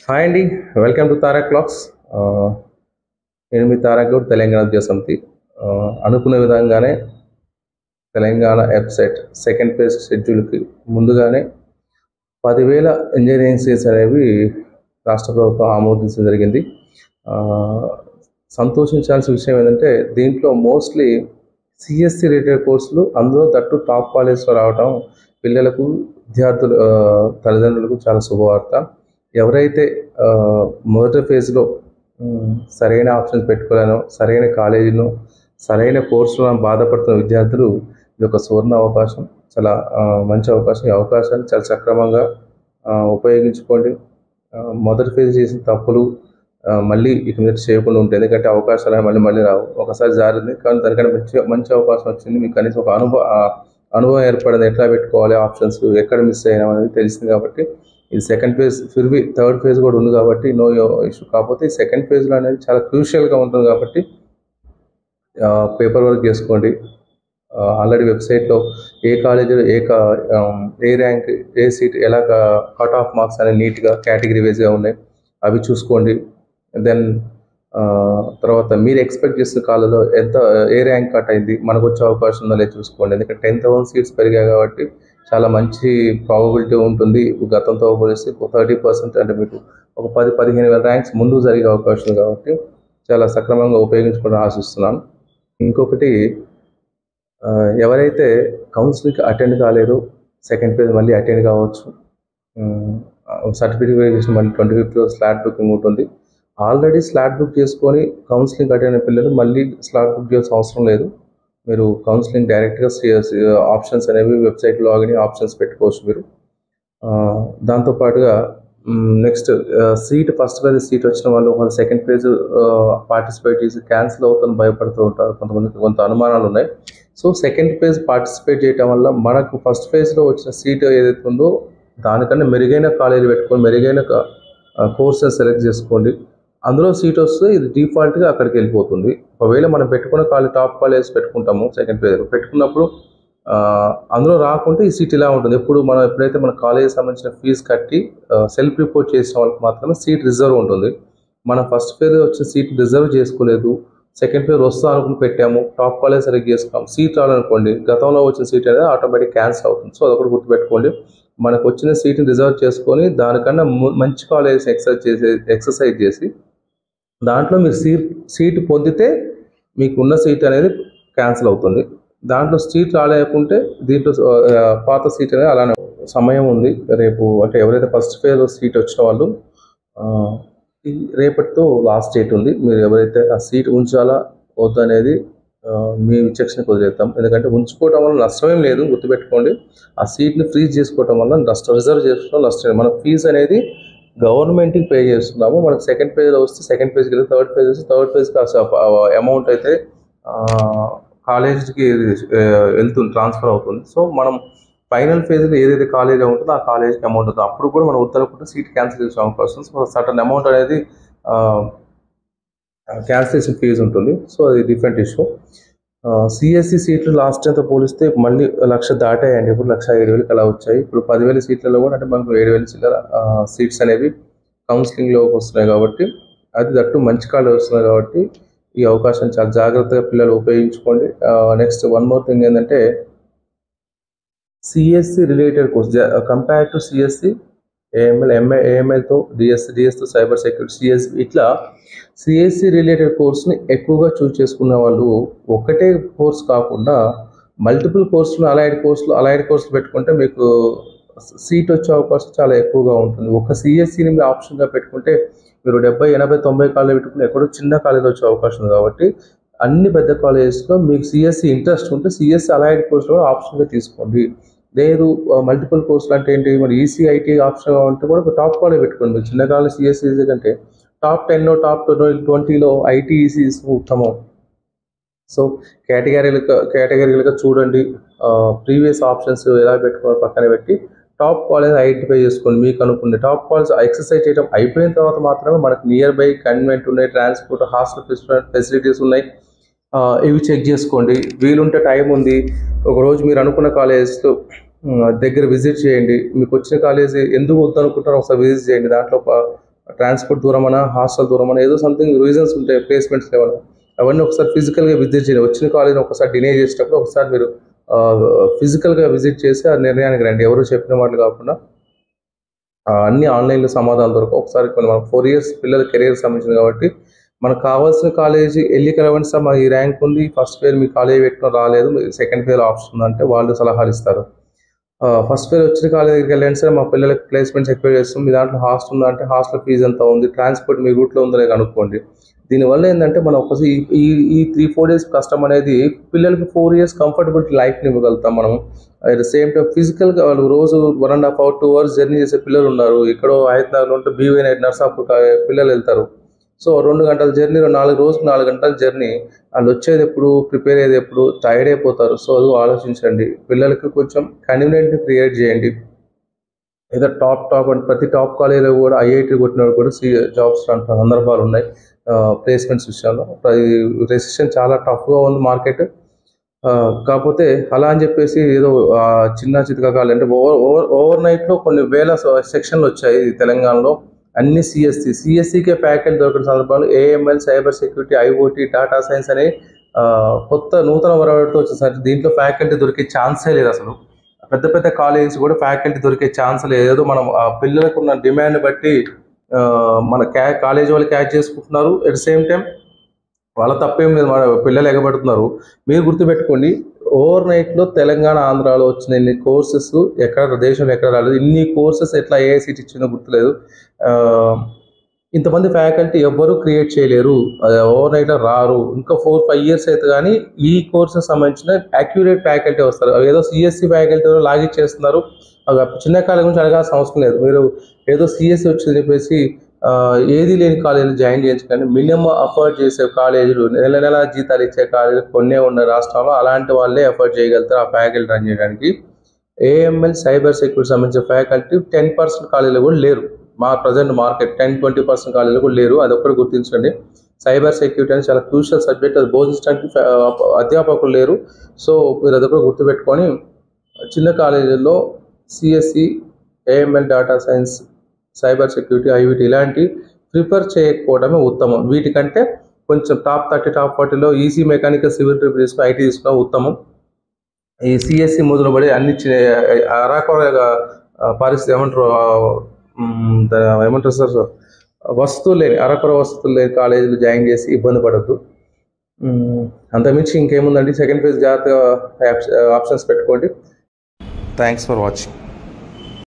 Hi అండి, welcome to Tarak clocks. నేను మీ తారక్ గౌడ్, తెలంగాణ విద్యా సమితి. అనుకున్న విధంగానే తెలంగాణ వెబ్సైట్ సెకండ్ ఫేజ్ షెడ్యూల్కి ముందుగానే 10,000 ఇంజనీరింగ్ సీట్స్ అనేవి రాష్ట్ర ప్రభుత్వం ఆమోదించడం జరిగింది. సంతోషించాల్సిన విషయం ఏంటంటే దీంట్లో మోస్ట్లీ సిఎస్సి రిలేటెడ్ కోర్సులు, అందులో తట్టు టాప్ కాలేజ్లో రావడం పిల్లలకు, విద్యార్థులు, తల్లిదండ్రులకు చాలా శుభవార్త. ఎవరైతే మొదటి ఫేజ్లో సరైన ఆప్షన్స్ పెట్టుకోలేనో, సరైన కాలేజీను, సరైన కోర్సులను బాధపడుతున్న విద్యార్థులు ఇది ఒక సువర్ణ అవకాశం, చాలా మంచి అవకాశం. ఈ అవకాశాన్ని చాలా సక్రమంగా ఉపయోగించుకోండి. మొదటి ఫేజ్ చేసిన తప్పులు మళ్ళీ ఇక మీద చేయకుండా ఉంటాయి, ఎందుకంటే అవకాశాలు మళ్ళీ మళ్ళీ రావు. ఒకసారి జారింది కానీ దానికంటే మంచి అవకాశం వచ్చింది. మీకు కనీసం ఒక అనుభవం ఏర్పడింది, ఎట్లా పెట్టుకోవాలి, ఆప్షన్స్ ఎక్కడ మిస్ అయినా అనేది తెలిసింది. కాబట్టి ఇది సెకండ్ ఫేజ్, ఫిర్వి థర్డ్ ఫేజ్ కూడా ఉంది కాబట్టి నో ఇష్యూ. కాకపోతే ఈ సెకండ్ ఫేజ్లో అనేది చాలా క్రూషియల్గా ఉంటుంది కాబట్టి పేపర్ వర్క్ చేసుకోండి. ఆల్రెడీ వెబ్సైట్లో ఏ కాలేజీలో ఏ ర్యాంక్, ఏ సీట్, ఎలా కట్ ఆఫ్ మార్క్స్ అనేవి నీట్గా కేటగిరీ వైజ్గా ఉన్నాయి, అవి చూసుకోండి. దెన్ తర్వాత మీరు ఎక్స్పెక్ట్ చేసిన కాలేజీలో ఏ ర్యాంక్ కట్ అయింది, మనకు వచ్చే అవకాశం ఉందో లేదు చూసుకోండి. ఎందుకంటే 10,000 సీట్స్ పెరిగాయి కాబట్టి చాలా మంచి ప్రాబబిలిటీ ఉంటుంది. గతంతో పోలిస్తే 30%, అంటే మీకు ఒక 10-15,000 ర్యాంక్స్ ముందు జరిగే అవకాశం ఉంది. కాబట్టి చాలా సక్రమంగా ఉపయోగించుకోవడం ఆశిస్తున్నాను. ఇంకొకటి, ఎవరైతే కౌన్సిలింగ్కి అటెండ్ కాలేదో సెకండ్ ఫేజ్ మళ్ళీ అటెండ్ కావచ్చు. సర్టిఫికేట్ వెరిఫికేషన్ మళ్ళీ 25th స్లాట్ బుకింగ్ ఉంటుంది. ఆల్రెడీ స్లాట్ బుక్ చేసుకొని కౌన్సిలింగ్ అటెండ్ అయిన పిల్లలు మళ్ళీ స్లాట్ బుక్ చేయాల్సిన అవసరం లేదు. మీరు కౌన్సిలింగ్ డైరెక్ట్గా ఆప్షన్స్ అనేవి వెబ్సైట్ లాగిన్ ఆప్షన్స్ పెట్టుకోవచ్చు మీరు. దాంతోపాటుగా next seat, first phase seat వచ్చిన వాళ్ళు ఒక సెకండ్ ఫేజ్ పార్టిసిపేట్ చేసి క్యాన్సిల్ అవుతుందని భయపడుతూ ఉంటారు. కొంత అనుమానాలు ఉన్నాయి. సో సెకండ్ ఫేజ్ పార్టిసిపేట్ చేయడం వల్ల మనకు ఫస్ట్ ఫేజ్లో వచ్చిన సీట్ ఏదైతే ఉందో దానికన్నా మెరుగైన కాలేజీ పెట్టుకొని మెరుగైన కోర్సెస్ సెలెక్ట్ చేసుకోండి. అందులో సీట్ వస్తే ఇది డిఫాల్ట్గా అక్కడికి వెళ్ళిపోతుంది. ఒకవేళ మనం పెట్టుకున్న టాప్ కాలేజ్ పెట్టుకుంటాము సెకండ్ ఫేజ్లో, పెట్టుకున్నప్పుడు అందులో రాకుంటే ఈ సీట్ ఇలా ఉంటుంది. ఎప్పుడైతే మన కాలేజీకి సంబంధించిన ఫీజు కట్టి సెల్ఫ్ రిపోర్ట్ చేసిన వాళ్ళకి మాత్రమే సీట్ రిజర్వ్ ఉంటుంది. మనం ఫస్ట్ ఫేజ్ వచ్చిన సీట్ రిజర్వ్ చేసుకోలేదు, సెకండ్ ఫేజ్ వస్తా అనుకుని పెట్టాము, టాప్ కాలేజ్ సెలెక్ట్ చేసుకున్నాం, సీట్ రావాలనుకోండి, గతంలో వచ్చిన సీట్ అనేది ఆటోమేటిక్ క్యాన్సిల్ అవుతుంది. సో అదొకటి గుర్తుపెట్టుకోండి. మనకు వచ్చిన సీట్ని రిజర్వ్ చేసుకొని దానికన్నా మంచి కాలేజ్ ఎక్సర్సైజ్ చేసి దాంట్లో మీరు సీట్ పొందితే మీకు ఉన్న సీట్ అనేది క్యాన్సిల్ అవుతుంది. దాంట్లో సీట్ రాలేకుంటే దీంట్లో పాత సీట్ అనేది అలానే సమయం ఉంది. రేపు అంటే ఎవరైతే ఫస్ట్ ఫేజ్ సీట్ వచ్చిన వాళ్ళు రేపటితో లాస్ట్ డేట్ ఉంది. మీరు ఎవరైతే ఆ సీట్ ఉంచాలా వద్దు అనేది మీ విచక్షణకు వదిలేద్దాం. ఎందుకంటే ఉంచుకోవడం వల్ల నష్టమేం లేదు, గుర్తుపెట్టుకోండి. ఆ సీట్ని ఫ్రీజ్ చేసుకోవడం వల్ల రిజర్వ్ చేసుకోవడం నష్టం. మన ఫీజు అనేది గవర్నమెంట్కి పే చేస్తున్నాము. మనకు సెకండ్ ఫేజ్లో వస్తే సెకండ్ ఫేజ్కి వెళ్తే థర్డ్ ఫేజ్ వస్తే థర్డ్ ఫేజ్కి అమౌంట్ అయితే కాలేజీకి వెళ్తుంది, ట్రాన్స్ఫర్ అవుతుంది. సో మనం ఫైనల్ ఫేజ్లో ఏదైతే కాలేజీలో ఉంటుందో ఆ కాలేజీకి అమౌంట్ అవుతుంది. అప్పుడు కూడా మనం ఉత్తరకుండా సీట్ క్యాన్సిల్ చేసే అవకాశం, సో సర్టన్ అమౌంట్ అనేది క్యాన్సిలేషన్ ఫీజు ఉంటుంది. సో అది డిఫరెంట్ ఇష్యూ. సిఎస్సి సీట్లు లాస్ట్ టైంతో పోలిస్తే మళ్ళీ 1,00,000 దాటాయండి. ఇప్పుడు 1,07,000 అలా వచ్చాయి. ఇప్పుడు 10,000 సీట్లలో కూడా అంటే మనకు 7,000 చిల్లర సీట్స్ అనేవి కౌన్సిలింగ్లోకి వస్తున్నాయి. కాబట్టి అది దట్టు మంచి కాలేజ్ వస్తున్నాయి. కాబట్టి ఈ అవకాశం చాలా జాగ్రత్తగా పిల్లలు ఉపయోగించుకోండి. నెక్స్ట్ వన్ మోర్ థింగ్ ఏంటంటే CSE related course compare to CSE, ఏఎంఎల్తో డిఎస్తో సైబర్ సెక్యూరిటీ, సిఎస్సి, ఇట్లా సిఎస్సి రిలేటెడ్ కోర్స్ని ఎక్కువగా చూస్ చేసుకున్న వాళ్ళు ఒకటే కోర్స్ కాకుండా మల్టిపుల్ కోర్సులు, అలైడ్ కోర్సులు పెట్టుకుంటే మీకు సీట్ వచ్చే అవకాశం చాలా ఎక్కువగా ఉంటుంది. ఒక సిఎస్సిని మీరు ఆప్షన్గా పెట్టుకుంటే మీరు 70, 80, 90 కాలేజ్ పెట్టుకుంటే ఎక్కడో చిన్న కాలేజ్ వచ్చే అవకాశం ఉంది. కాబట్టి అన్ని పెద్ద కాలేజెస్లో మీకు సిఎస్సి ఇంట్రెస్ట్ ఉంటే సిఎస్సి అలైడ్ కోర్సులో ఆప్షన్గా తీసుకోండి. లేదు మల్టిపుల్ కోర్సులు అంటే ఏంటి, మరి ఈసీఐటీ ఆప్షన్ అంటే కూడా టాప్ కాలేజ్ పెట్టుకోండి. చిన్న కాలేజ్ సిఎస్సి కంటే టాప్ 10, టాప్ 20లో ఐటీఈసీ ఉత్తమం. సో కేటగిరీలుగా చూడండి. ప్రీవియస్ ఆప్షన్స్ ఎలా పెట్టుకున్నారో పక్కన పెట్టి టాప్ కాలేజ్ ఐడెంటిఫై చేసుకోండి. మీకు అనుకునే టాప్ కాలేజ్ ఎక్సర్సైజ్ చేయడం అయిపోయిన తర్వాత మాత్రమే మనకు నియర్ బై కన్వెంట్ ఉన్నాయి, ట్రాన్స్పోర్ట్, హాస్టల్ ఫెసిలిటీస్ ఉన్నాయి, ఇవి చెక్ చేసుకోండి. వీలుంటే టైం ఉంది, ఒకరోజు మీరు అనుకున్న కాలేజ్లో దగ్గర విజిట్ చేయండి. మీకు వచ్చిన కాలేజీ ఎందుకు వద్దనుకుంటారో ఒకసారి విజిట్ చేయండి. దాంట్లో ట్రాన్స్పోర్ట్ దూరమనా, హాస్టల్ దూరమనా, ఏదో సంథింగ్ రీజన్స్ ఉంటాయి ప్లేస్మెంట్స్ లెవెల్. అవన్నీ ఒకసారి ఫిజికల్గా విజిట్ చేయండి. వచ్చిన కాలేజీని ఒకసారి డినే చేసేటప్పుడు ఒకసారి మీరు ఫిజికల్గా విజిట్ చేసి ఆ నిర్ణయానికి రండి. ఎవరు చెప్పిన మాటలు కాకుండా అన్ని ఆన్లైన్లో సమాధానం దొరకవు. ఒకసారి కొన్ని మనకు 4 ఇయర్స్ పిల్లల కెరీర్ సంబంధించింది కాబట్టి మనకు కావాల్సిన కాలేజీ వెళ్ళి కలవండి సార్, మాకు ఈ ర్యాంక్ ఉంది, ఫస్ట్ ఫేర్ మీ కాలేజీ పెట్టుకుని రాలేదు, సెకండ్ ఫేర్ ఆప్షన్ ఉందంటే వాళ్ళు సలహాలు ఇస్తారు. ఫస్ట్ ఫేర్ వచ్చిన కాలేజ్ దగ్గరికి వెళ్ళండి సార్, మా పిల్లలకి ప్లేస్మెంట్స్ ఎక్కువ చేస్తాం, మీ దాంట్లో హాస్టల్ ఉందా అంటే హాస్టల్ ఫీజు ఎంత ఉంది, ట్రాన్స్పోర్ట్ మీ రూట్లో ఉందో లేదో కనుక్కోండి. దీనివల్ల ఏంటంటే మనం ఒకసారి ఈ 3-4 డేస్ కష్టం అనేది పిల్లలకి 4 ఇయర్స్ కంఫర్టబుల్ లైఫ్ని ఇవ్వగలుగుతాం మనం. అట్ ద సేమ్ టైం ఫిజికల్గా వాళ్ళు రోజు 1.5 hours 2 hours జర్నీ చేసే పిల్లలు ఉన్నారు. ఎక్కడో హైదరాబాద్లో ఉంటే బీవై నైట్ నర్సాపూర్ పిల్లలు వెళ్తారు. సో 2 గంటల జర్నీ, 4 గంటల జర్నీ, వాళ్ళు వచ్చేది ఎప్పుడు, ప్రిపేర్ అయ్యేది ఎప్పుడు, టైర్డ్ అయిపోతారు. సో అది ఆలోచించండి. పిల్లలకి కొంచెం కన్వీనియంట్ని క్రియేట్ చేయండి. ఏదో టాప్ అంటే ప్రతి టాప్ కాలేజీలో కూడా ఐఐటీ కొట్టిన కూడా జాబ్స్ లాంటి సందర్భాలు ఉన్నాయి ప్లేస్మెంట్స్ విషయంలో. రెసిషన్ చాలా టఫ్గా ఉంది మార్కెట్. కాకపోతే అలా అని చెప్పేసి ఏదో చిన్న చితక కాలేదు. అంటే ఓవర్ నైట్లో కొన్ని వేల సెక్షన్లు వచ్చాయి తెలంగాణలో. అన్ని సిఎస్సికే ఫ్యాకల్టీ దొరికిన సందర్భాలు AML, cyber security, IoT, data science అనే కొత్త నూతన వరవడితో వచ్చేసరికి దీంట్లో ఫ్యాకల్టీ దొరికే ఛాన్సే లేదు అసలు. పెద్ద పెద్ద కాలేజెస్ కూడా ఫ్యాకల్టీ దొరికే ఛాన్స్ లేదు. ఏదో మనం పిల్లలకు ఉన్న డిమాండ్ బట్టి మన కాలేజీ వాళ్ళు క్యాచ్ చేసుకుంటున్నారు. ఎట్ ద సేమ్ టైం వాళ్ళ తప్పేం లేదు, మన పిల్లలు ఎగబడుతున్నారు. మీరు గుర్తుపెట్టుకోండి, ఓవర్ నైట్లో తెలంగాణ, ఆంధ్రాలో వచ్చిన ఇన్ని కోర్సెస్ ఎక్కడ దేశంలో ఎక్కడ రాలేదు. ఇన్ని కోర్సెస్ ఎట్లా ఏఐసిటీ ఇచ్చిందో గుర్తులేదు. ఇంతమంది ఫ్యాకల్టీ ఎవ్వరూ క్రియేట్ చేయలేరు, ఓవర్ నైట్లో రారు. ఇంకా 4-5 years అయితే కానీ ఈ కోర్సెస్ సంబంధించిన యాక్యురేట్ ఫ్యాకల్టీ వస్తారు. ఏదో సిఎస్సి ఫ్యాకల్టీ లాగిచ్చేస్తున్నారు. చిన్న కాలేజ్ గురించి అడగాల్సిన అవసరం లేదు. మీరు ఏదో సిఎస్సి వచ్చిందని చెప్పేసి ఏది లేని కాలేజీలు జాయిన్ చేయించకండి. మినిమం అఫోర్డ్ చేసే కాలేజీలు, నెల నెల జీతాలు ఇచ్చే కాలేజీలు కొన్నే ఉన్న రాష్ట్రంలో, అలాంటి వాళ్ళే అఫోర్డ్ చేయగలుగుతారు ఆ ఫ్యాకల్టీ రన్ చేయడానికి. ఏఎంఎల్, సైబర్ సెక్యూరిటీ సంబంధించిన ఫ్యాకల్టీ 10% కాలేజీలు కూడా లేరు. మా ప్రజెంట్ మార్కెట్ 10-20% కాలేజీలు కూడా లేరు. అది ఒక్కటి గుర్తించండి. సైబర్ సెక్యూరిటీ అనేది చాలా క్రూషియల్ సబ్జెక్ట్, అది బోధించడానికి అధ్యాపకులు లేరు. సో మీరు అదొకటి గుర్తుపెట్టుకొని చిన్న కాలేజీల్లో CSE, AML, data science, cyber security, IoT ఇలాంటి ప్రిఫర్ చేయకపోవడమే ఉత్తమం. వీటికంటే కొంచెం టాప్ 30, టాప్ 40లో ఈసీ, మెకానికల్, సివిల్ ట్రిపుల్ తీసుకుని ఐటీ తీసుకోవడం ఉత్తమం. ఈ సిఎస్సి మొదలుపడి అన్ని అరాకొరగా పరిస్థితి ఏమంటారు సార్, వస్తువులు లేని, అరకొర వస్తువులు లేని కాలేజీలు జాయిన్ చేసి ఇబ్బంది పడద్దు. అంతకుమించి ఇంకేముందండి. సెకండ్ ఫేజ్ జాగ్రత్తగా ఆప్షన్స్ పెట్టుకోండి. Thanks for watching.